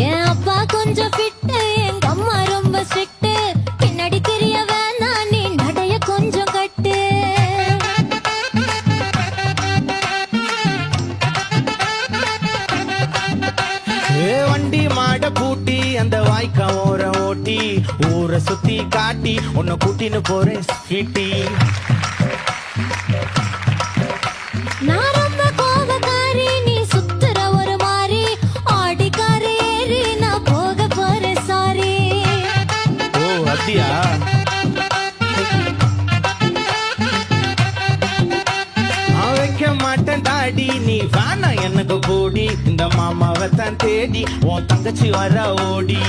என் அப்பா கொஞ்சம் ஃபிட்டு, எங்க அம்மா ரொம்ப ஸ்ட்ரிக்ட். பின்னாடி தெரிய வேணாம், நீ நடைய கொஞ்சம் கட்டு. வண்டி மாட பூட்டி அந்த வாய்க்கா ஓர ஓட்டி ஊரை சுத்தி காட்டி உன்னை கூட்டின்னு போறேன் ஸ்வீட்டி. நான் ரொம்ப கோபக்காரி, நீ சுத்துற ஒரு மாதிரி. ஆடிக்கார ஏறி நான் போக போறேன் சாரி. ஓ அப்படியா? நான் வைக்க மாட்டேன் தாடி, நீ வேணா எனக்கு போடி. இந்த மாமாவை தான் தேடி உன் தங்கச்சி வர ஓடி.